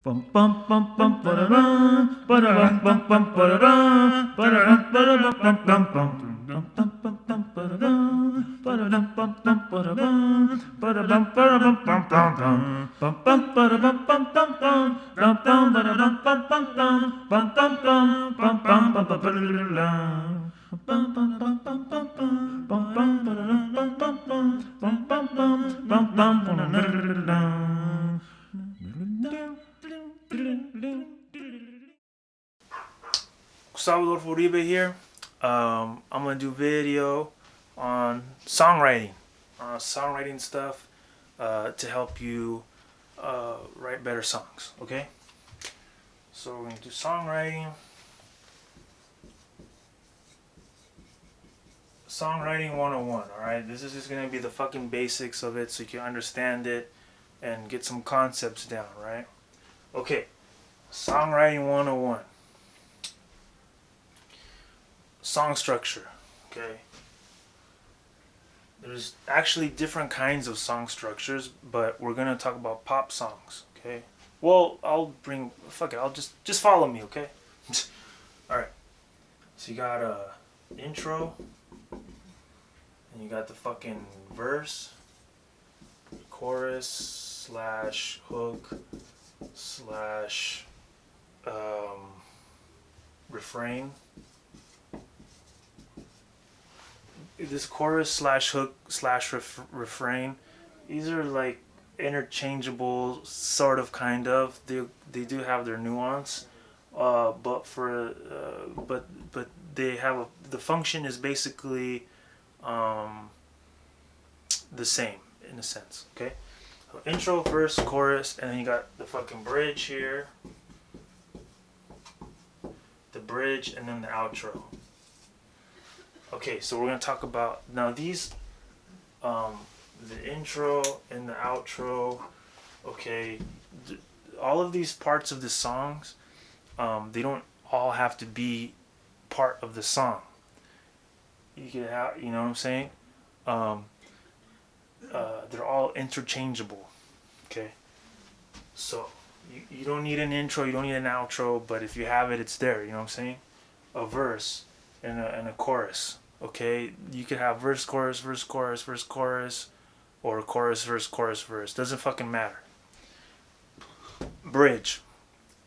Bum bum bum bum ba-da-dum, ba-da-dum bum bum ba-da-dum, ba-da-dum ba-da-dum bum bum bum dum dum bum bum ba-da-dum, ba-da-dum bum bum ba-da-dum, ba-da-dum ba-da-dum bum bum bum bum ba-da-dum bum bum bum dum bum ba-da-dum bum bum bum bum bum bum bum ba-da-dum. Bum bum bum bum bum bum bum bum ba-da-dum bum bum bum bum bum bum bum ba-da-dum. Gustavo Adolfo Uribe here. I'm gonna do video on songwriting stuff to help you write better songs. Okay, so we're gonna do songwriting 101. All right, this is just gonna be the fucking basics of it, so you can understand it and get some concepts down. Right? Okay, songwriting 101. Song structure. Okay, there's actually different kinds of song structures, but we're gonna talk about pop songs. Okay, well, fuck it, I'll just follow me. Okay. All right, so you got a intro, and you got the fucking verse, chorus slash hook slash refrain. This chorus slash hook slash refrain, these are like interchangeable, sort of, kind of. They do have their nuance, but they have the function is basically the same in a sense. Okay, so intro, verse, chorus, and then you got the fucking bridge here, the bridge, and then the outro. Okay, so we're gonna talk about now these, the intro and the outro. Okay, all of these parts of the songs, they don't all have to be part of the song. You can have, you know what I'm saying? They're all interchangeable. Okay, so you don't need an intro, you don't need an outro, but if you have it, it's there. You know what I'm saying? A verse and a chorus. Okay, you could have verse chorus verse chorus verse chorus, or chorus verse chorus verse. Doesn't fucking matter. Bridge.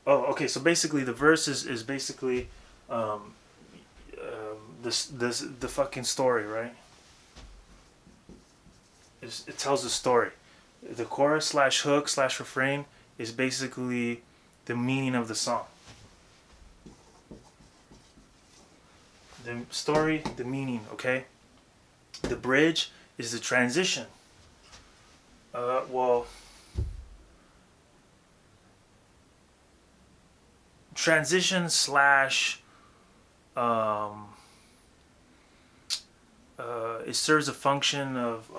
Oh, okay. So basically, the verse is basically the fucking story, right? It tells a story. The chorus slash hook slash refrain is basically the meaning of the song. The story, the meaning, okay? The bridge is the transition. Transition slash, it serves a function of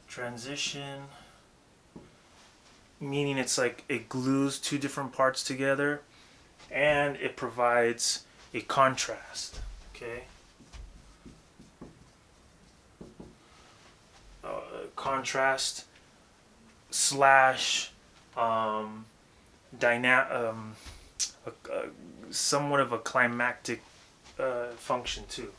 transition, meaning it's like it glues two different parts together, and it provides a contrast. Okay, contrast slash somewhat of a climactic function too.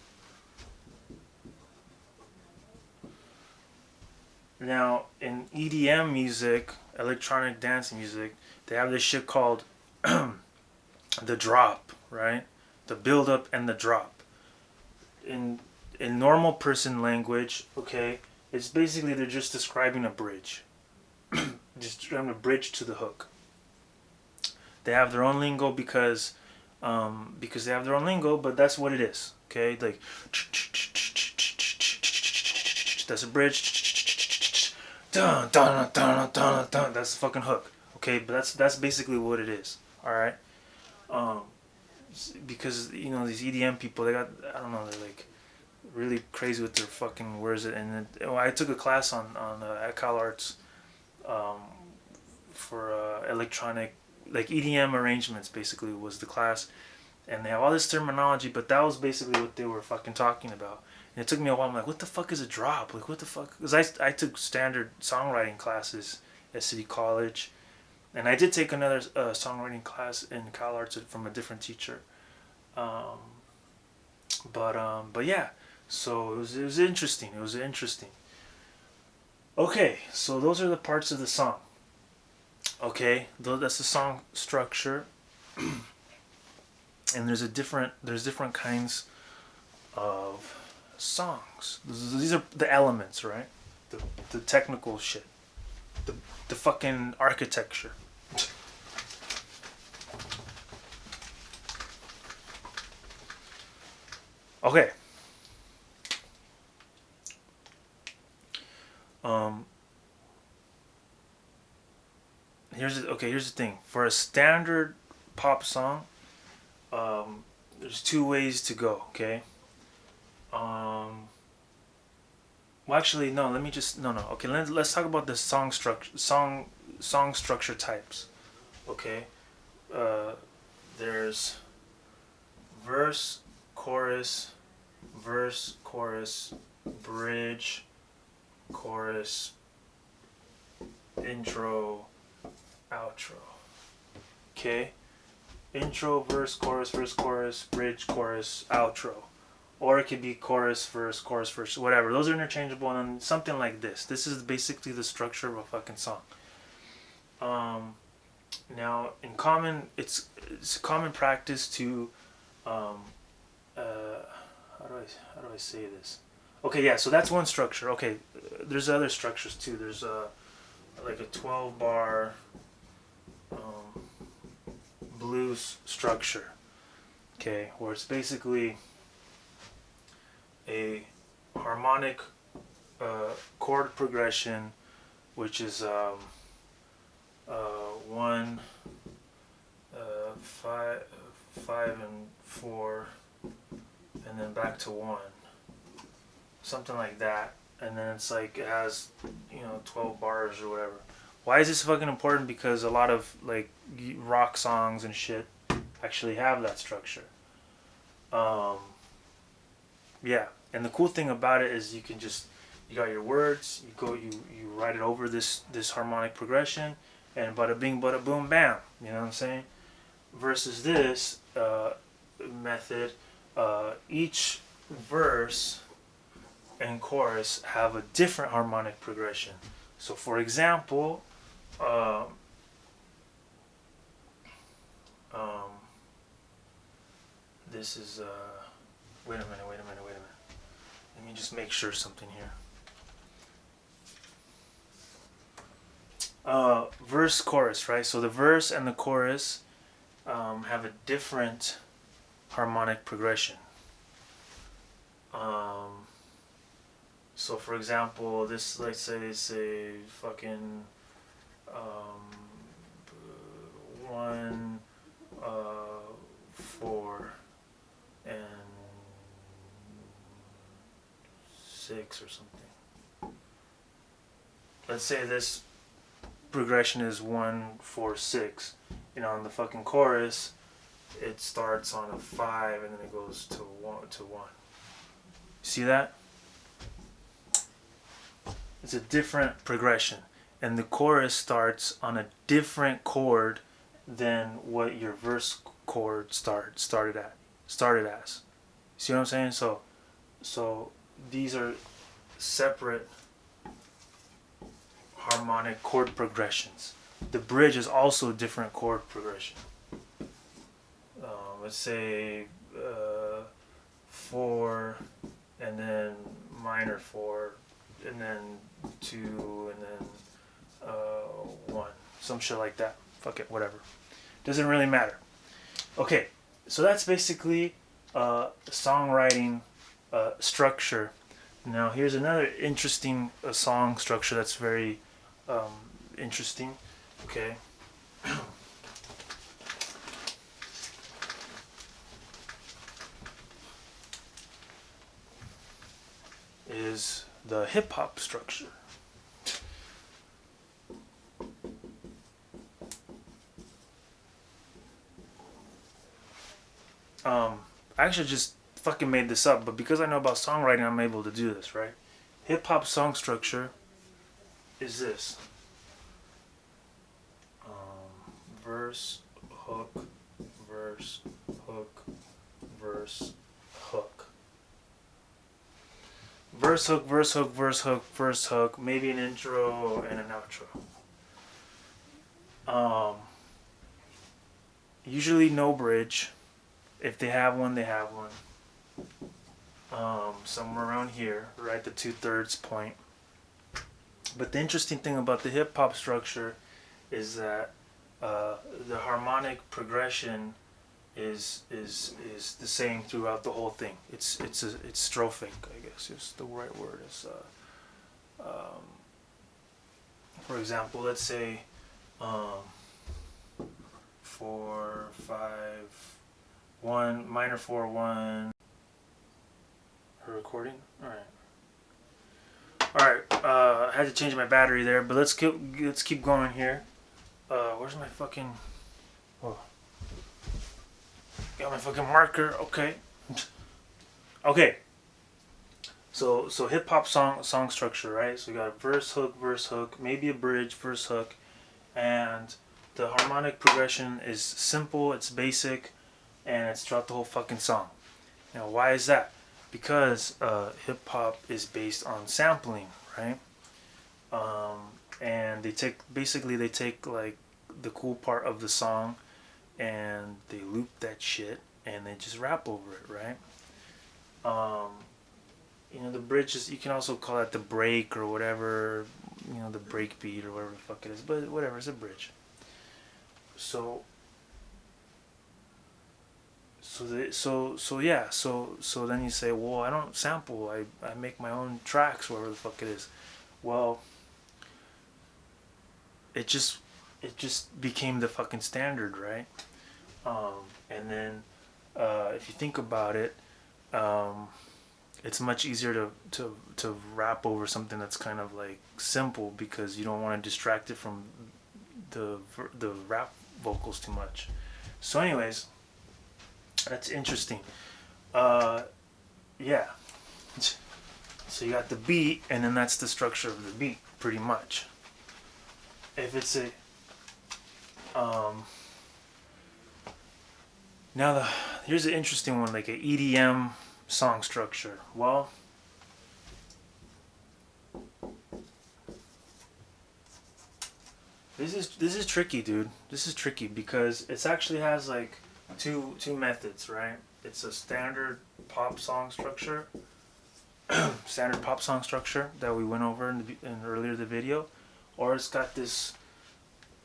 Now in EDM music, electronic dance music, they have this shit called the drop, right? The build up and the drop. In normal person language, okay, it's basically they're just describing a bridge. Just describing a bridge to the hook. They have their own lingo because they have their own lingo, but that's what it is. Okay, like that's a bridge. Dun dun dun dun dun. That's the fucking hook. Okay, but that's basically what it is. All right. Because you know these EDM people, they got, I don't know, they're like really crazy with their fucking words. And I took a class on at Cal Arts for electronic, like EDM arrangements. Basically was the class, and they have all this terminology, but that was basically what they were fucking talking about. And it took me a while. I'm like, what the fuck is a drop? Like, what the fuck? Because I took standard songwriting classes at City College, And I did take another songwriting class in CalArts from a different teacher. Um, but yeah, so it was interesting. It was interesting. Okay, so those are the parts of the song. Okay, that's the song structure, and there's different kinds of songs. These are the elements, right? The the technical shit, the the fucking architecture. Okay. Um. Here's the thing. For a standard pop song, there's two ways to go. Okay. Um. Well, actually, no. Let me just no no. Okay. Let's talk about the song structure types. Okay. Uh. There's verse, chorus, verse, chorus, bridge, chorus, intro, outro. Okay? Intro, verse, chorus, bridge, chorus, outro. Or it could be chorus, verse, whatever. Those are interchangeable, and something like this. This is basically the structure of a fucking song. Um, Now, it's common practice to um, how do I say this? Okay, yeah. So that's one structure. Okay, there's other structures too. There's like a 12 bar um, blues structure. Okay, where it's basically a harmonic chord progression, which is one, five, five and four, and then back to one, something like that. And then it's like it has 12 bars or whatever. Why is this fucking important? Because a lot of like rock songs and shit actually have that structure. Um, yeah, and the cool thing about it is you got your words, you write it over this harmonic progression, and bada bing, bada boom, bam. You know what I'm saying? Versus this method, each verse and chorus have a different harmonic progression. So, for example, um, um, this is wait a minute. Let me just make sure something here. Verse, chorus, right? So the verse and the chorus have a different harmonic progression. So for example, this, let's say fucking one, 4, and 6 or something. Let's say this progression is 1, 4, 6. In the fucking chorus, it starts on a 5 and then it goes to 1. See that? It's a different progression, and the chorus starts on a different chord than what your verse chord started as. See what I'm saying? So these are separate harmonic chord progressions. The bridge is also a different chord progression. Let's say 4, and then minor 4, and then 2, and then 1. Some shit like that. Fuck it, whatever. Doesn't really matter. Okay, so that's basically songwriting structure. Now here's another interesting song structure that's very interesting. Okay. Is the hip hop structure. I actually just fucking made this up, but because I know about songwriting, I'm able to do this, right? Hip hop song structure is this. verse, hook, verse, hook, verse, hook. Verse, hook, verse, hook, verse, hook, verse, hook. Maybe an intro and an outro. Usually no bridge. If they have one, they have one. Somewhere around here, right, the 2/3 point. But the interesting thing about the hip hop structure is that the harmonic progression is the same throughout the whole thing. It's strophic, I guess is the right word. Is for example, let's say 4 5 1 minor 4 1. Her recording. All right. I had to change my battery there, but let's keep going here. Where's my fucking? Oh. Got my fucking marker. Okay. Okay. So hip hop song structure, right? So we got verse hook, maybe a bridge, verse hook, and the harmonic progression is simple. It's basic, and it's throughout the whole fucking song. Now, why is that? Because hip hop is based on sampling, right? And they take like the cool part of the song, and they loop that shit, and they just rap over it, right? The bridge you can also call it the break or whatever, the break beat or whatever the fuck it is, but whatever, it's a bridge. So then you say, well, I don't sample, I make my own tracks, whatever the fuck it is. Well, it just became the fucking standard, right? And then if you think about it, it's much easier to rap over something that's kind of like simple, because you don't want to distract it from the rap vocals too much. So anyways, that's interesting. Yeah. So you got the beat, and then that's the structure of the beat, pretty much. If it's a now here's an interesting one, like an EDM song structure. Well, this is tricky, dude. This is tricky because it actually has like two methods, right? It's a standard pop song structure, that we went over in earlier the video, or it's got this,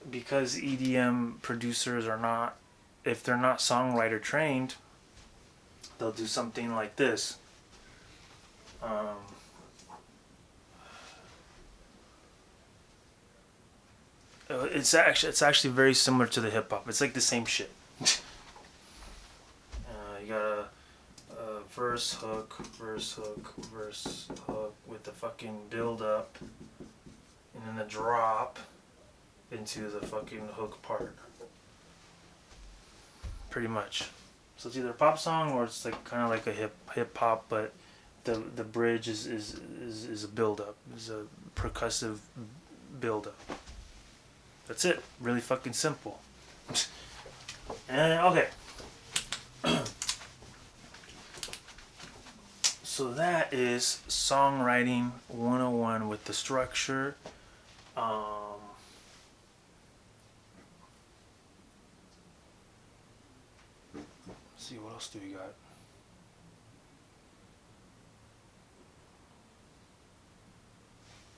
because EDM producers are not, if they're not songwriter trained, they'll do something like this. It's actually very similar to the hip hop. It's like the same shit. You got a verse hook, verse hook, verse hook with the fucking build up, and then the drop into the fucking hook part. Pretty much. So it's either a pop song or it's like kind of like a hip hop, but the bridge is a build up, is a percussive build up. That's it. Really fucking simple. And okay. So that is Songwriting 101 with the structure. Let's see, what else do we got?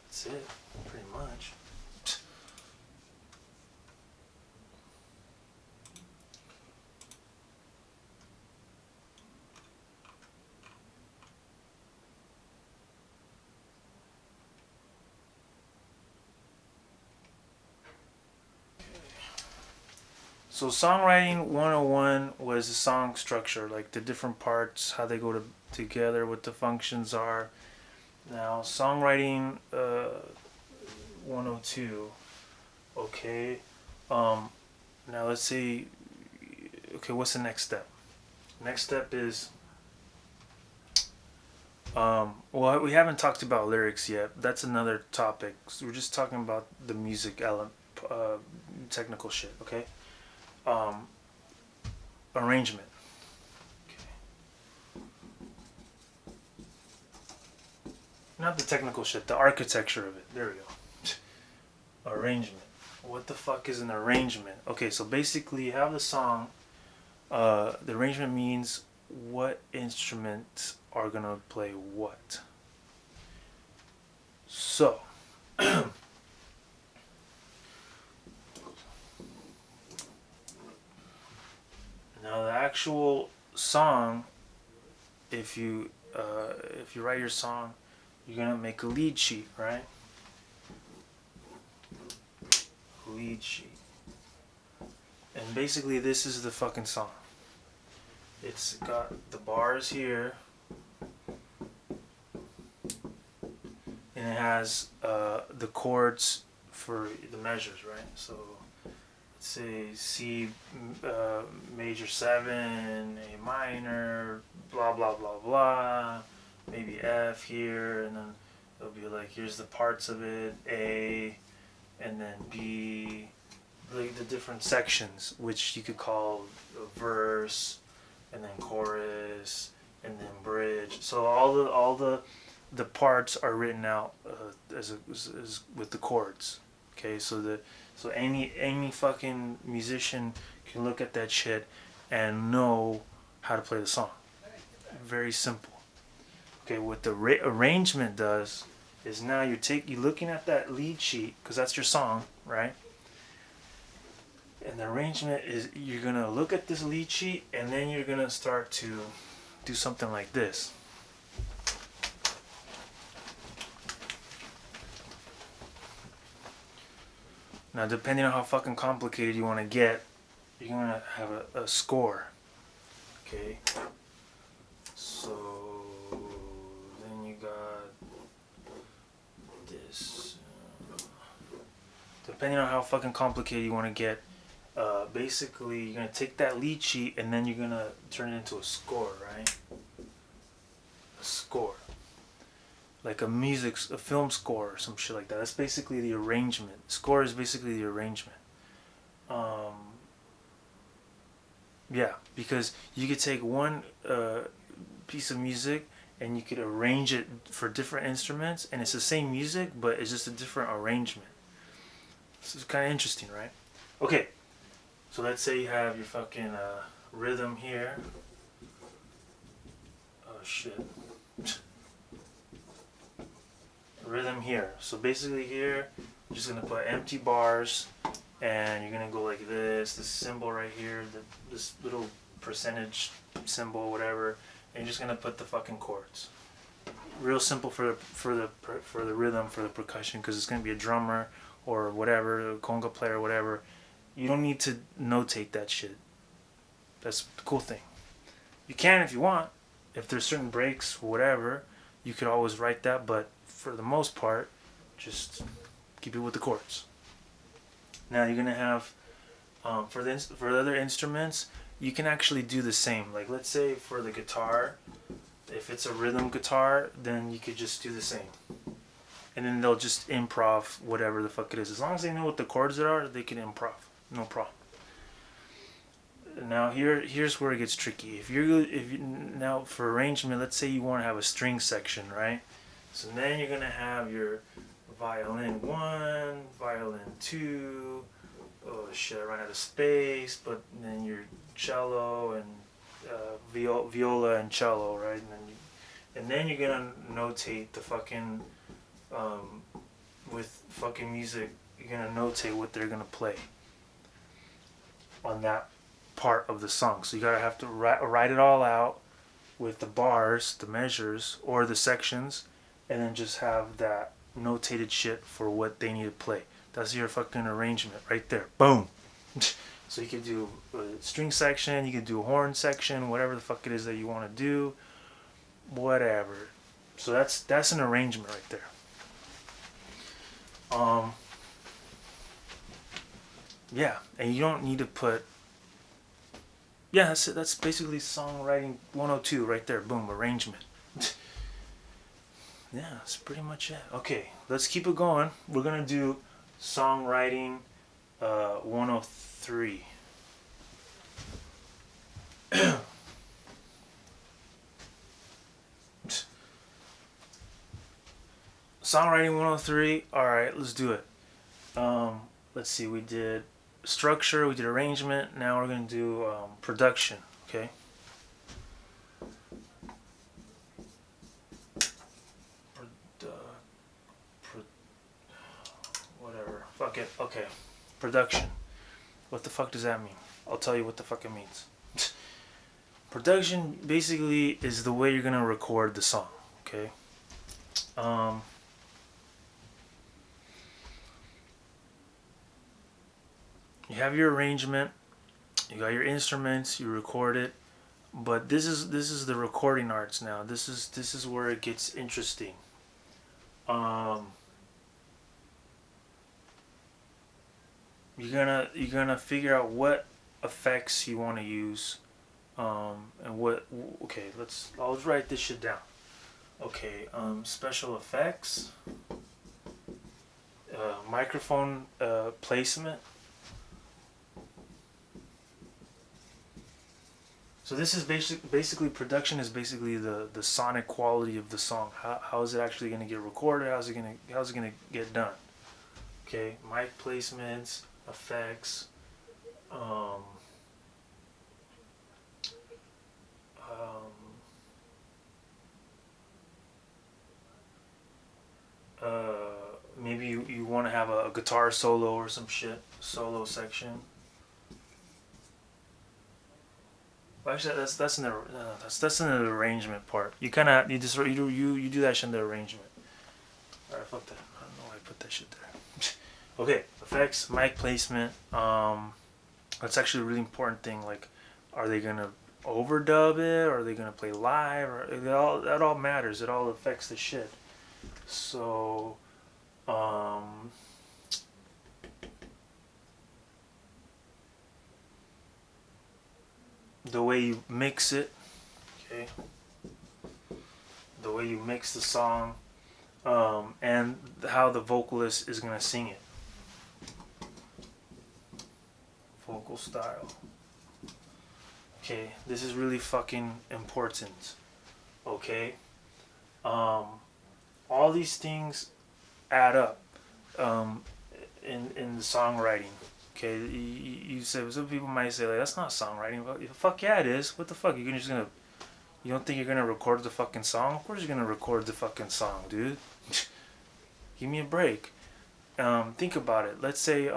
That's it, pretty much. So Songwriting 101 was the song structure, like the different parts, how they go together, what the functions are. Now Songwriting 102, okay. Now let's see, okay, what's the next step? Next step is, well, we haven't talked about lyrics yet. That's another topic. So we're just talking about the music element, technical shit, okay? arrangement. Not the technical shit, the architecture of it. There we go. Arrangement. What the fuck is an arrangement? Okay, so basically you have the song. The arrangement means what instruments are gonna play what. So, now the actual song, if you write your song, you're gonna make a lead sheet, right? Lead sheet. And basically this is the fucking song. It's got the bars here. And it has the chords for the measures, right? So let's say C major 7, A minor, blah blah blah blah, maybe F here, and then it'll be like here's the parts of it, A, and then B, like the different sections, which you could call a verse, and then chorus, and then bridge. So all the parts are written out as with the chords. Okay, so any fucking musician can look at that shit and know how to play the song. Very simple. Okay, what the arrangement does is now you're looking at that lead sheet, because that's your song, right? And the arrangement is you're gonna look at this lead sheet and then you're gonna start to do something like this. Now, depending on how fucking complicated you want to get, you're gonna have a score. Okay. So then you got this. Depending on how fucking complicated you want to get, basically you're gonna take that lead sheet and then you're gonna turn it into a score, right? A score. Like a film score or some shit like that. That's basically the arrangement. Score is basically the arrangement. Yeah, because you could take one piece of music and you could arrange it for different instruments, and it's the same music, but it's just a different arrangement. This is kind of interesting, right? Okay, so let's say you have your fucking rhythm here. Oh shit. Rhythm here. So basically here, you're just gonna put empty bars, and you're gonna go like this symbol right here, this little percentage symbol, whatever, and you're just gonna put the fucking chords. Real simple for the rhythm, for the percussion, because it's gonna be a drummer or whatever, a conga player, whatever. You don't need to notate that shit. That's the cool thing. You can if you want. If there's certain breaks, whatever, you could always write that, but for the most part, just keep it with the chords. Now you're gonna have for the other instruments, you can actually do the same. Like let's say for the guitar, if it's a rhythm guitar, then you could just do the same, and then they'll just improv whatever the fuck it is. As long as they know what the chords are, they can improv, no problem. Now here's where it gets tricky. If you now for arrangement, let's say you want to have a string section, right? So then you're gonna have your violin 1, violin 2. Oh shit, I ran out of space. But then your cello and viola and cello, right? And then you're gonna notate the fucking with fucking music. You're gonna notate what they're gonna play on that part of the song. So you gotta have to write it all out with the bars, the measures, or the sections, and then just have that notated shit for what they need to play. That's your fucking arrangement right there. Boom. So you can do a string section, you can do a horn section, whatever the fuck it is that you want to do, whatever. So that's an arrangement right there. Yeah, and you don't need to put. Yeah, that's it. That's basically songwriting 102 right there. Boom, arrangement. Yeah, that's pretty much it. Okay, let's keep it going. We're gonna do songwriting 103. Songwriting 103. All right, let's do it. Let's see. We did structure. We did arrangement. Now we're gonna do production. Okay. Whatever. Fuck it. Okay. Production. What the fuck does that mean? I'll tell you what the fuck it means. Production basically is the way you're gonna record the song. Okay. You have your arrangement. You got your instruments. You record it. But this is the recording arts now. This is where it gets interesting. Um, you're gonna figure out what effects you want to use, and what. Okay, I'll write this shit down. Okay, special effects, microphone placement. So this is basically production is basically the sonic quality of the song. How is it actually gonna get recorded? How's it gonna get done? Okay, mic placements, effects, um, um, uh, maybe you want to have a guitar solo or some shit, solo section. Well, actually, that's in the arrangement part. You do that shit in the arrangement. All right, fuck that. I don't know why I put that shit there. Okay, effects, mic placement. That's actually a really important thing. Like, are they gonna overdub it? Or are they gonna play live? Or that all matters. It all affects the shit. So, um, the way you mix it, okay, the way you mix the song, and how the vocalist is gonna sing it. Vocal style. Okay, this is really fucking important. Okay, all these things add up, um, in the songwriting. Okay, you say some people might say like that's not songwriting. But fuck yeah, it is. What the fuck? You don't think you're gonna record the fucking song? Of course you're gonna record the fucking song, dude. Give me a break. Think about it. Let's say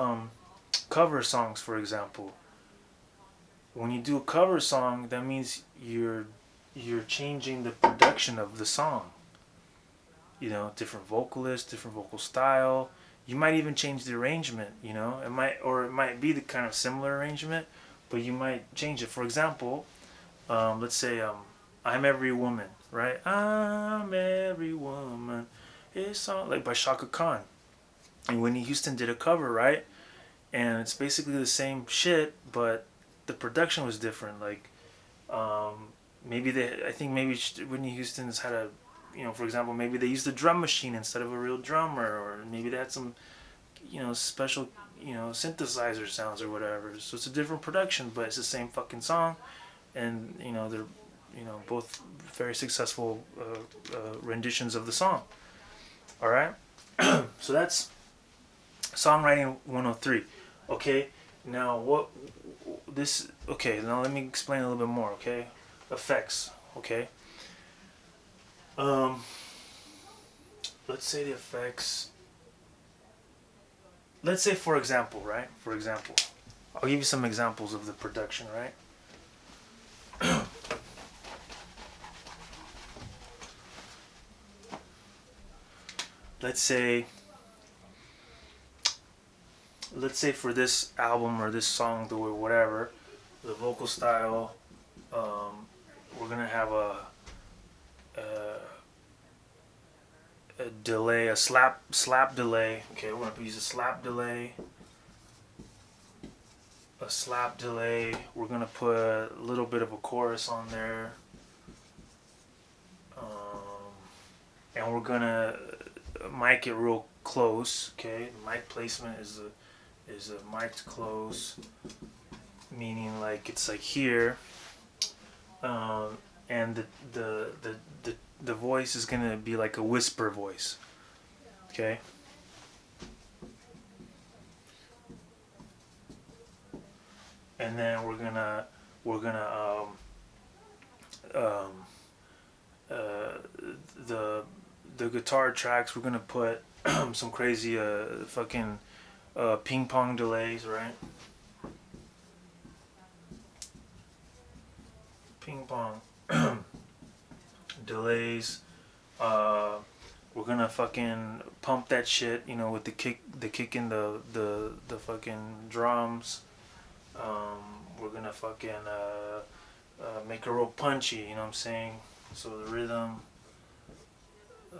cover songs, for example. When you do a cover song, that means you're changing the production of the song. You know, different vocalists, different vocal style. You might even change the arrangement. You know, it might be the kind of similar arrangement, but you might change it. For example, let's say "I'm Every Woman," right? I'm every woman. It's song like by Shaka Khan, and Whitney Houston did a cover, right? And it's basically the same shit, but the production was different. Like, I think maybe Whitney Houston's had a, for example, maybe they used a drum machine instead of a real drummer, or maybe they had some, special, synthesizer sounds or whatever. So it's a different production, but it's the same fucking song, and they're, both very successful renditions of the song. All right, so that's songwriting 103. Okay, now now let me explain a little bit more. Okay, effects. Okay, let's say the effects. Let's say, for example, right? For example, I'll give you some examples of the production, right? let's say for this album or this song, or whatever, the vocal style, we're gonna have a delay, a slap delay. Okay, we're gonna use a slap delay. We're gonna put a little bit of a chorus on there, and we're gonna mic it real close. Okay, mic placement is a mic'd close, meaning like it's like here, and the voice is gonna be like a whisper voice. Okay. And then um uh the the guitar tracks, we're gonna put some crazy fucking ping pong delays, right? Ping pong delays. Uh, we're gonna fucking pump that shit, with the kick in the fucking drums. We're gonna fucking make it real punchy. You know what I'm saying? So the rhythm uh,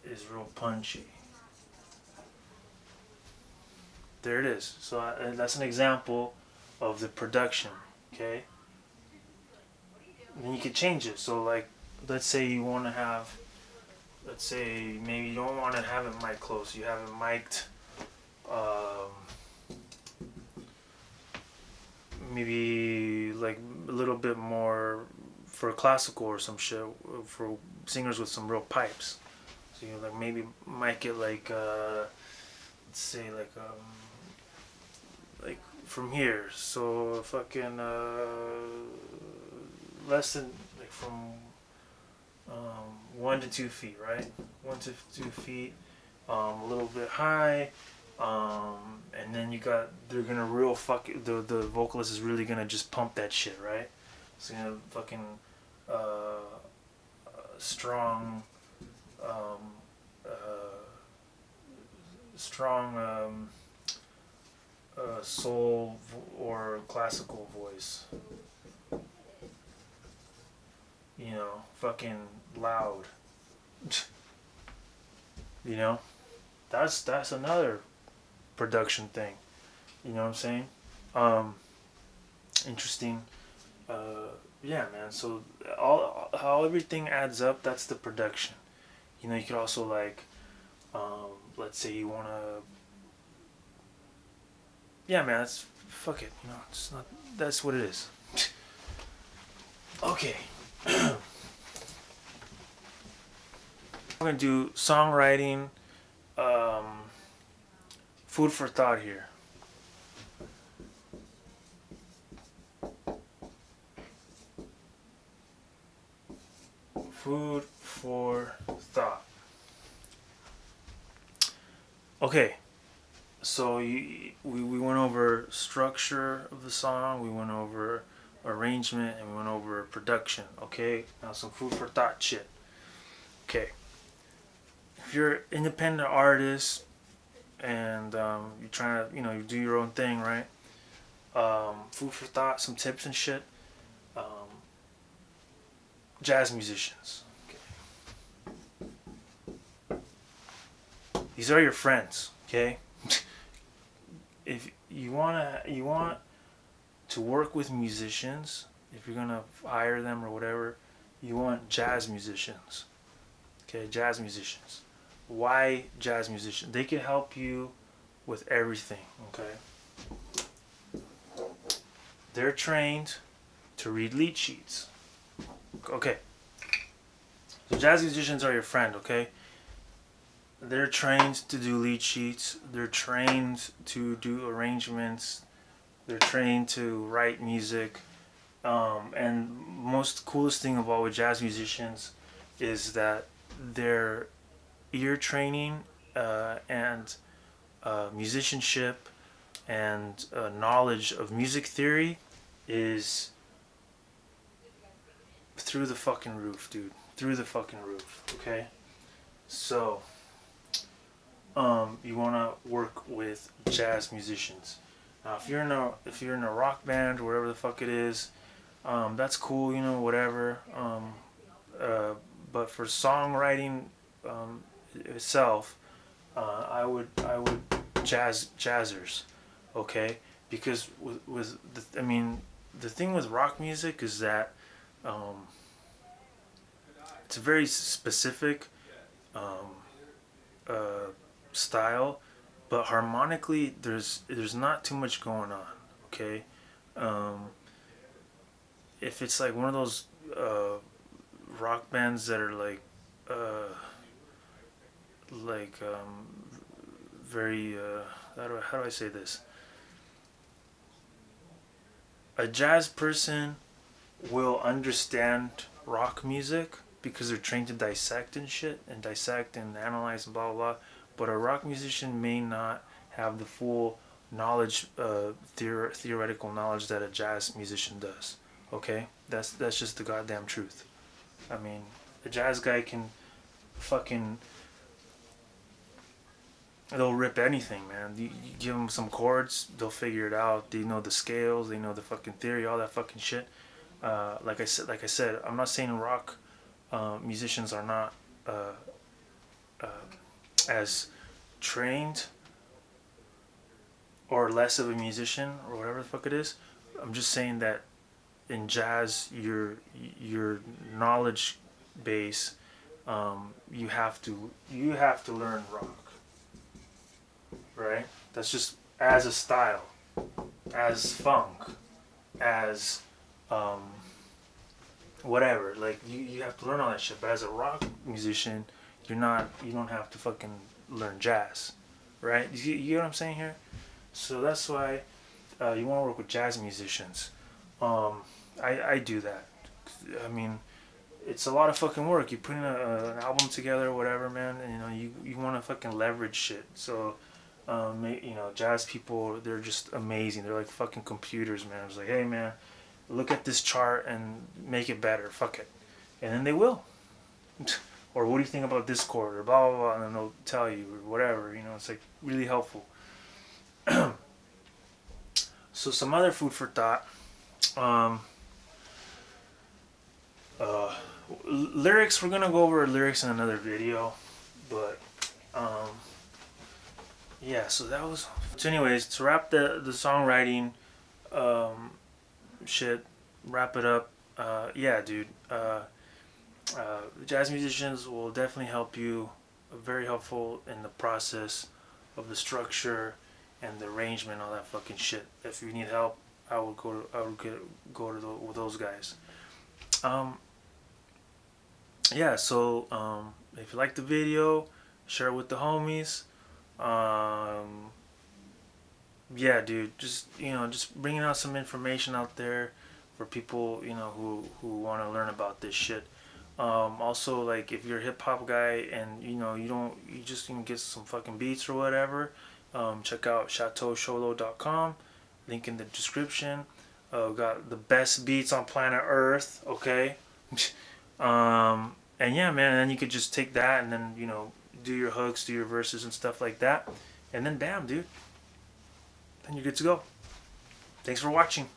is real punchy. There it is. So that's an example of the production. Okay. And then you can change it. So like, let's say you want to have, let's say maybe you don't want to have it mic close. You have it mic'd, um, maybe like a little bit more for classical or some shit for singers with some real pipes. So you like maybe mic it like let's say like from here. So fucking less than like from 1 to 2 feet, right? 1 to 2 feet, a little bit high, and then they're gonna real the vocalist is really gonna just pump that shit, right? So fucking uh, strong, um, uh, strong soul or classical voice, fucking loud. you know that's another production thing. You know what I'm saying? um Interesting. Yeah, man. So all how everything adds up, that's the production. You could also like, let's say you want to, yeah, man, that's fuck it. It's not, that's what it is. Okay. I'm gonna do songwriting, um food for thought here. Food for thought. Okay, so we went over structure of the song, we went over arrangement, and we went over production. Okay, now some food for thought shit. Okay, if you're an independent artist and you're trying to, you do your own thing, right? Food for thought, some tips and shit. Um, Jazz musicians. These are your friends, okay? If you want to work with musicians, if you're gonna hire them or whatever, you want jazz musicians. Okay, jazz musicians. Why jazz musicians? They can help you with everything, okay? They're trained to read lead sheets. Okay. So jazz musicians are your friend, okay? They're trained to do lead sheets. They're trained to do arrangements. They're trained to write music. And most coolest thing of all with jazz musicians is that their ear training and musicianship and knowledge of music theory is through the fucking roof, dude. Through the fucking roof, okay? So, you want to work with jazz musicians. Now, if you're in a rock band or whatever the fuck it is, that's cool, whatever. But for songwriting itself, I would jazzers, okay? Because the thing with rock music is that it's a very specific um, uh, style, but harmonically there's not too much going on. Okay, um, if it's like one of those rock bands that are like like very how do I say this? A jazz person will understand rock music because they're trained to dissect and shit and dissect and analyze and blah blah blah. But a rock musician may not have the full knowledge, theoretical knowledge that a jazz musician does. Okay, that's just the goddamn truth. I mean, a jazz guy can fucking they'll rip anything, man. You give them some chords, they'll figure it out. They know the scales, they know the fucking theory, all that fucking shit. Like I said, I'm not saying rock musicians are not uh, uh, as trained or less of a musician or whatever the fuck it is. I'm just saying that in jazz, your knowledge base, you have to learn rock, right? That's just as a style, as funk, as um, whatever. Like you have to learn all that shit. But as a rock musician, you don't have to fucking learn jazz, right? You get what I'm saying here? So that's why you want to work with jazz musicians. Um, I do that. I mean, it's a lot of fucking work. You put in an album together, or whatever, man, and you want to fucking leverage shit. So, jazz people, they're just amazing. They're like fucking computers, man. It's like, hey, man, look at this chart and make it better. Fuck it, and then they will. Or what do you think about this chord? Or blah blah blah, and then they'll tell you or whatever. It's like really helpful. So some other food for thought. Um, uh, Lyrics. We're gonna go over lyrics in another video, but um, yeah. So that was. So, anyways, to wrap the songwriting um, shit, wrap it up. Yeah, dude. Jazz musicians will definitely help you. Very helpful in the process of the structure and the arrangement, all that fucking shit. If you need help, I would go to those guys. Um, yeah. So if you like the video, share it with the homies. Um, yeah, dude. Just bringing out some information out there for people who want to learn about this shit. Also, like if you're a hip hop guy and you just can get some fucking beats or whatever, check out chateausholo.com. Link in the description. Got the best beats on planet Earth. Okay. And yeah, man. And then you could just take that and then do your hooks, do your verses and stuff like that, and then bam, dude. Then you're good to go. Thanks for watching.